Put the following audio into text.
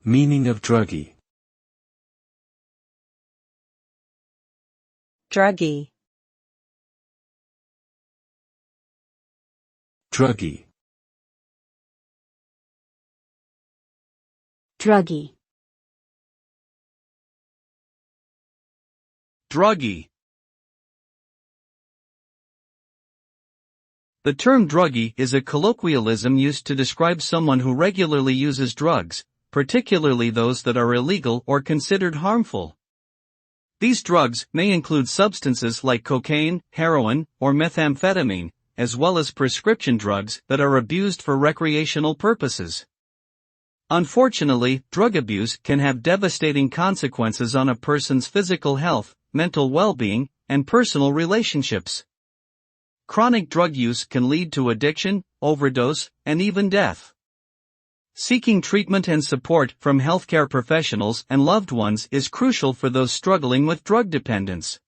Meaning of druggie. Druggie. Druggie. Druggie. Druggie. The term druggie is a colloquialism used to describe someone who regularly uses drugs, particularly those that are illegal or considered harmful. These drugs may include substances like cocaine, heroin, or methamphetamine, as well as prescription drugs that are abused for recreational purposes. Unfortunately, drug abuse can have devastating consequences on a person's physical health, mental well-being, and personal relationships. Chronic drug use can lead to addiction, overdose, and even death. Seeking treatment and support from healthcare professionals and loved ones is crucial for those struggling with drug dependence.